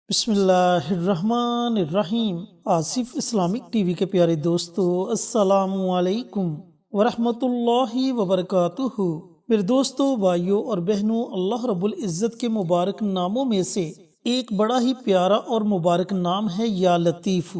بسم اللہ الرحمن الرحیم۔ آصف اسلامک ٹی وی کے پیارے دوستو، السلام علیکم ورحمۃ اللہ وبرکاتہ۔ میرے دوستو، بھائیوں اور بہنوں، اللہ رب العزت کے مبارک ناموں میں سے ایک بڑا ہی پیارا اور مبارک نام ہے یا لطیف۔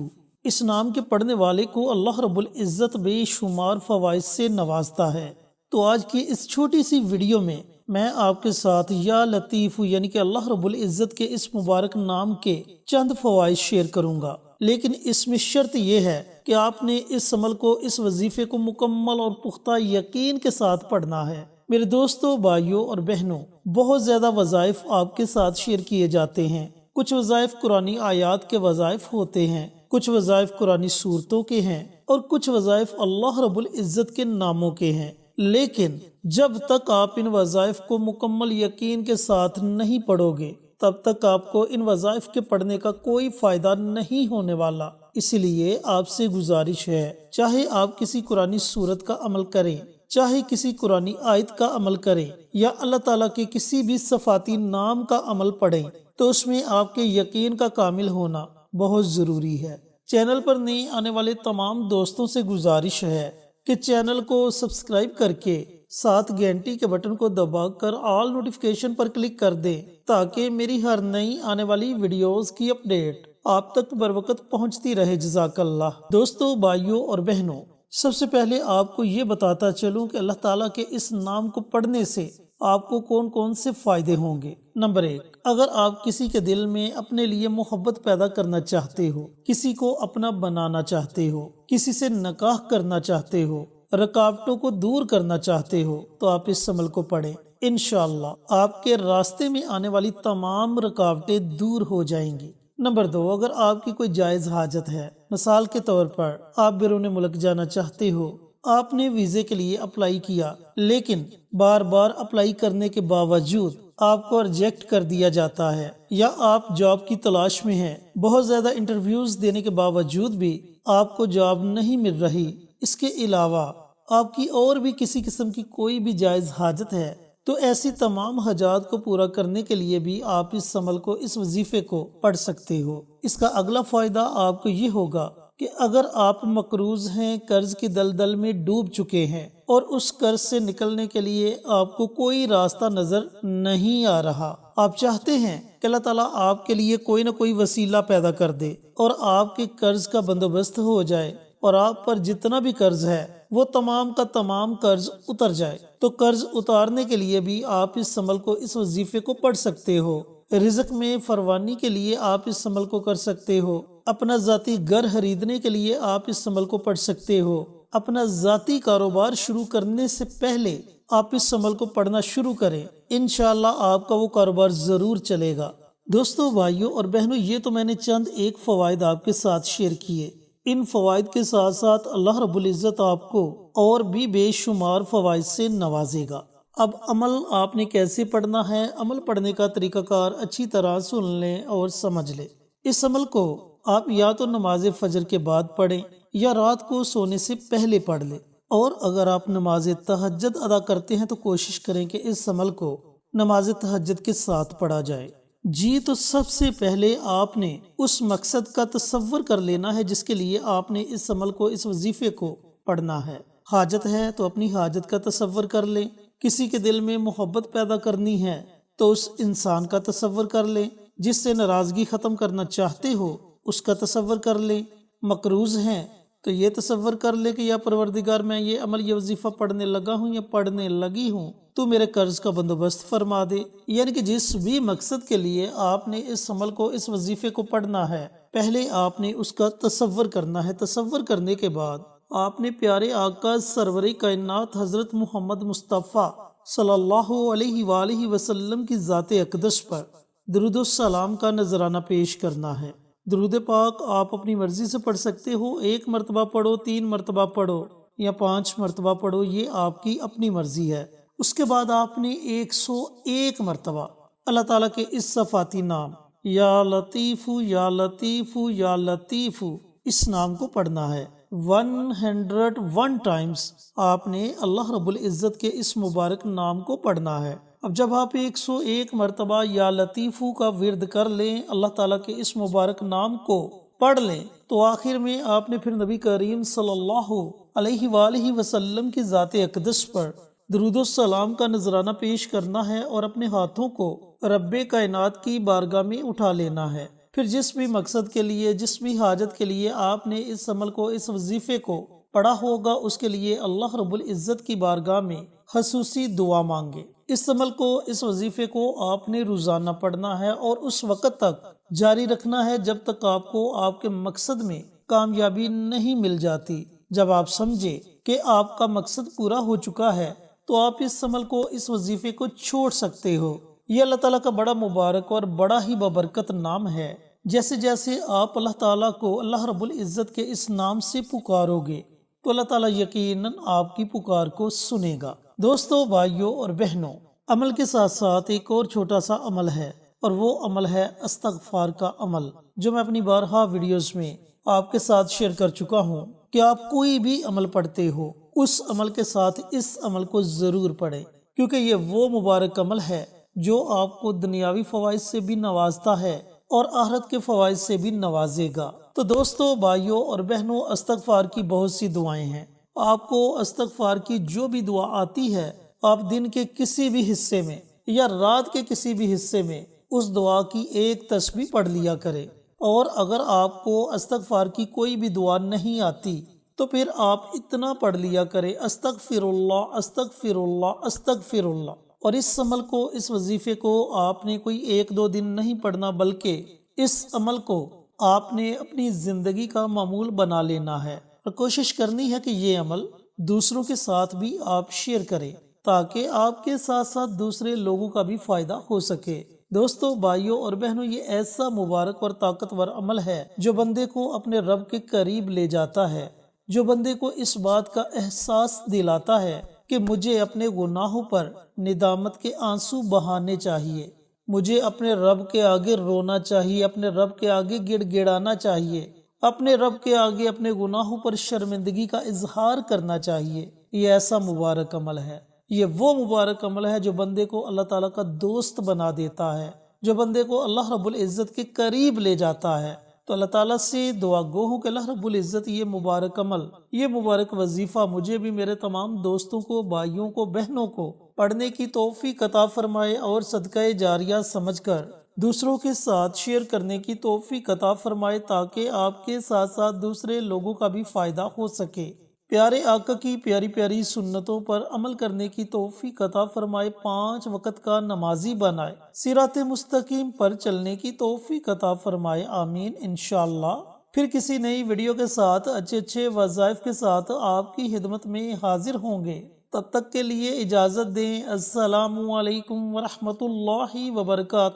اس نام کے پڑھنے والے کو اللہ رب العزت بے شمار فوائد سے نوازتا ہے۔ تو آج کی اس چھوٹی سی ویڈیو میں آپ کے ساتھ یا لطیف یعنی کہ اللہ رب العزت کے اس مبارک نام کے چند فوائد شیئر کروں گا، لیکن اس میں شرط یہ ہے کہ آپ نے اس عمل کو، اس وظیفے کو مکمل اور پختہ یقین کے ساتھ پڑھنا ہے۔ میرے دوستو، بھائیوں اور بہنوں، بہت زیادہ وظائف آپ کے ساتھ شیئر کیے جاتے ہیں۔ کچھ وظائف قرآنی آیات کے وظائف ہوتے ہیں، کچھ وظائف قرآنی صورتوں کے ہیں، اور کچھ وظائف اللہ رب العزت کے ناموں کے ہیں۔ لیکن جب تک آپ ان وظائف کو مکمل یقین کے ساتھ نہیں پڑھو گے، تب تک آپ کو ان وظائف کے پڑھنے کا کوئی فائدہ نہیں ہونے والا۔ اس لیے آپ سے گزارش ہے، چاہے آپ کسی قرآنی صورت کا عمل کریں، چاہے کسی قرآنی آیت کا عمل کریں، یا اللہ تعالیٰ کے کسی بھی صفاتی نام کا عمل پڑھیں، تو اس میں آپ کے یقین کا کامل ہونا بہت ضروری ہے۔ چینل پر نئے آنے والے تمام دوستوں سے گزارش ہے کہ چینل کو سبسکرائب کر کے ساتھ گھنٹی کے بٹن کو دبا کر آل نوٹیفیکیشن پر کلک کر دیں، تاکہ میری ہر نئی آنے والی ویڈیوز کی اپڈیٹ آپ تک بروقت پہنچتی رہے۔ جزاک اللہ۔ دوستو، بھائیوں اور بہنوں، سب سے پہلے آپ کو یہ بتاتا چلوں کہ اللہ تعالیٰ کے اس نام کو پڑھنے سے آپ کو کون کون سے فائدے ہوں گے۔ نمبر 1، اگر آپ کسی کے دل میں اپنے لیے محبت پیدا کرنا چاہتے ہو، کسی کو اپنا بنانا چاہتے ہو، کسی سے نکاح کرنا چاہتے ہو، رکاوٹوں کو دور کرنا چاہتے ہو، تو آپ اس عمل کو پڑھیں۔ انشاءاللہ آپ کے راستے میں آنے والی تمام رکاوٹیں دور ہو جائیں گی۔ نمبر 2، اگر آپ کی کوئی جائز حاجت ہے، مثال کے طور پر آپ بیرون ملک جانا چاہتے ہو، آپ نے ویزے کے لیے اپلائی کیا، لیکن بار بار اپلائی کرنے کے باوجود آپ کو ریجیکٹ کر دیا جاتا ہے، یا آپ جاب کی تلاش میں ہیں، بہت زیادہ انٹرویوز دینے کے باوجود بھی آپ کو جاب نہیں مل رہی، اس کے علاوہ آپ کی اور بھی کسی قسم کی کوئی بھی جائز حاجت ہے، تو ایسی تمام حاجات کو پورا کرنے کے لیے بھی آپ اس عمل کو، اس وظیفے کو پڑھ سکتے ہو۔ اس کا اگلا فائدہ آپ کو یہ ہوگا کہ اگر آپ مقروض ہیں، قرض کی دلدل میں ڈوب چکے ہیں، اور اس قرض سے نکلنے کے لیے آپ کو کوئی راستہ نظر نہیں آ رہا، آپ چاہتے ہیں کہ اللہ تعالیٰ آپ کے لیے کوئی نہ کوئی وسیلہ پیدا کر دے اور آپ کے قرض کا بندوبست ہو جائے، اور آپ پر جتنا بھی قرض ہے وہ تمام کا تمام قرض اتر جائے، تو قرض اتارنے کے لیے بھی آپ اس عمل کو، اس وظیفے کو پڑھ سکتے ہو۔ رزق میں فراوانی کے لیے آپ اس عمل کو کر سکتے ہو۔ اپنا ذاتی گھر خریدنے کے لیے آپ اس عمل کو پڑھ سکتے ہو۔ اپنا ذاتی کاروبار شروع کرنے سے پہلے آپ اس عمل کو پڑھنا شروع کریں، انشاءاللہ آپ کا وہ کاروبار ضرور چلے گا۔ دوستو، بھائیوں اور بہنوں، یہ تو میں نے چند ایک فوائد آپ کے ساتھ شیئر کیے۔ ان فوائد کے ساتھ ساتھ اللہ رب العزت آپ کو اور بھی بے شمار فوائد سے نوازے گا۔ اب عمل آپ نے کیسے پڑھنا ہے، عمل پڑھنے کا طریقہ کار اچھی طرح سن لیں اور سمجھ لیں۔ اس عمل کو آپ یا تو نماز فجر کے بعد پڑھیں، یا رات کو سونے سے پہلے پڑھ لیں، اور اگر آپ نماز تہجد ادا کرتے ہیں تو کوشش کریں کہ اس عمل کو نماز تہجد کے ساتھ پڑھا جائے۔ جی، تو سب سے پہلے آپ نے اس مقصد کا تصور کر لینا ہے جس کے لیے آپ نے اس عمل کو، اس وظیفے کو پڑھنا ہے۔ حاجت ہے تو اپنی حاجت کا تصور کر لیں۔ کسی کے دل میں محبت پیدا کرنی ہے تو اس انسان کا تصور کر لیں۔ جس سے ناراضگی ختم کرنا چاہتے ہو اس کا تصور کر لیں۔ مقروض ہیں تو یہ تصور کر لیں کہ یا پروردگار، میں یہ عمل، یہ وظیفہ پڑھنے لگا ہوں یا پڑھنے لگی ہوں، تو میرے قرض کا بندوبست فرما دے۔ یعنی کہ جس بھی مقصد کے لیے آپ نے اس عمل کو، اس وظیفے کو پڑھنا ہے، پہلے آپ نے اس کا تصور کرنا ہے۔ تصور کرنے کے بعد آپ نے پیارے آقا سرور کائنات حضرت محمد مصطفیٰ صلی اللہ علیہ وآلہ وسلم کی ذات اقدس پر درود و سلام کا نذرانہ پیش کرنا ہے۔ درود پاک آپ اپنی مرضی سے پڑھ سکتے ہو، 1 مرتبہ پڑھو، 3 مرتبہ پڑھو، یا 5 مرتبہ پڑھو، یہ آپ کی اپنی مرضی ہے۔ اس کے بعد آپ نے 101 مرتبہ اللہ تعالیٰ کے اس صفاتی نام یا لطیف یا لطیف یا لطیف، اس نام کو پڑھنا ہے۔ 101 ٹائمز آپ نے اللہ رب العزت کے اس مبارک نام کو پڑھنا ہے۔ اب جب آپ 101 مرتبہ یا لطیفو کا ورد کر لیں، اللہ تعالیٰ کے اس مبارک نام کو پڑھ لیں، تو آخر میں آپ نے پھر نبی کریم صلی اللہ علیہ وآلہ وسلم کی ذات اقدس پر درود و سلام کا نذرانہ پیش کرنا ہے اور اپنے ہاتھوں کو رب کائنات کی بارگاہ میں اٹھا لینا ہے۔ پھر جس بھی مقصد کے لیے، جس بھی حاجت کے لیے آپ نے اس عمل کو، اس وظیفے کو پڑھا ہوگا، اس کے لیے اللہ رب العزت کی بارگاہ میں خصوصی دعا مانگے۔ اس عمل کو، اس وظیفے کو آپ نے روزانہ پڑھنا ہے اور اس وقت تک جاری رکھنا ہے جب تک آپ کو آپ کے مقصد میں کامیابی نہیں مل جاتی۔ جب آپ سمجھے کہ آپ کا مقصد پورا ہو چکا ہے تو آپ اس عمل کو، اس وظیفے کو چھوڑ سکتے ہو۔ یہ اللہ تعالیٰ کا بڑا مبارک اور بڑا ہی بابرکت نام ہے۔ جیسے جیسے آپ اللہ تعالیٰ کو، اللہ رب العزت کے اس نام سے پکارو گے تو اللہ تعالیٰ یقیناً آپ کی پکار کو سنے گا۔ دوستو، بھائیوں اور بہنوں، عمل کے ساتھ ساتھ ایک اور چھوٹا سا عمل ہے، اور وہ عمل ہے استغفار کا عمل، جو میں اپنی بارہا ویڈیوز میں آپ کے ساتھ شیئر کر چکا ہوں کہ آپ کوئی بھی عمل پڑھتے ہو، اس عمل کے ساتھ اس عمل کو ضرور پڑھیں، کیونکہ یہ وہ مبارک عمل ہے جو آپ کو دنیاوی فوائد سے بھی نوازتا ہے اور آخرت کے فوائد سے بھی نوازے گا۔ تو دوستو، بھائیوں اور بہنوں، استغفار کی بہت سی دعائیں ہیں۔ آپ کو استغفار کی جو بھی دعا آتی ہے، آپ دن کے کسی بھی حصے میں یا رات کے کسی بھی حصے میں اس دعا کی ایک تسبیح پڑھ لیا کرے۔ اور اگر آپ کو استغفار کی کوئی بھی دعا نہیں آتی تو پھر آپ اتنا پڑھ لیا کرے، استغفر اللہ، استغفر اللہ، استغفر اللہ۔ اور اس عمل کو، اس وظیفے کو آپ نے کوئی 1-2 دن نہیں پڑھنا، بلکہ اس عمل کو آپ نے اپنی زندگی کا معمول بنا لینا ہے، اور کوشش کرنی ہے کہ یہ عمل دوسروں کے ساتھ بھی آپ شیئر کریں، تاکہ آپ کے ساتھ ساتھ دوسرے لوگوں کا بھی فائدہ ہو سکے۔ دوستو، بھائیوں اور بہنوں، یہ ایسا مبارک اور طاقتور عمل ہے جو بندے کو اپنے رب کے قریب لے جاتا ہے، جو بندے کو اس بات کا احساس دلاتا ہے کہ مجھے اپنے گناہوں پر ندامت کے آنسو بہانے چاہیے، مجھے اپنے رب کے آگے رونا چاہیے، اپنے رب کے آگے گڑ گڑانا چاہیے، اپنے رب کے آگے اپنے گناہوں پر شرمندگی کا اظہار کرنا چاہیے۔ یہ ایسا مبارک عمل ہے، یہ وہ مبارک عمل ہے جو بندے کو اللہ تعالیٰ کا دوست بنا دیتا ہے، جو بندے کو اللہ رب العزت کے قریب لے جاتا ہے۔ تو اللہ تعالیٰ سے دعا گو ہوں کہ اللہ رب العزت یہ مبارک عمل، یہ مبارک وظیفہ مجھے بھی، میرے تمام دوستوں کو، بھائیوں کو، بہنوں کو پڑھنے کی توفیق عطا فرمائے، اور صدقہ جاریہ سمجھ کر دوسروں کے ساتھ شیئر کرنے کی توفیق عطا فرمائے، تاکہ آپ کے ساتھ ساتھ دوسرے لوگوں کا بھی فائدہ ہو سکے۔ پیارے آقا کی پیاری پیاری سنتوں پر عمل کرنے کی توفیق عطا فرمائے، 5 وقت کا نمازی بنائے، صراط مستقیم پر چلنے کی توفیق عطا فرمائے، آمین انشاءاللہ۔ پھر کسی نئی ویڈیو کے ساتھ، اچھے وظائف کے ساتھ آپ کی خدمت میں حاضر ہوں گے۔ تب تک کے لیے اجازت دیں۔ السلام علیکم ورحمۃ اللہ وبرکاتہ۔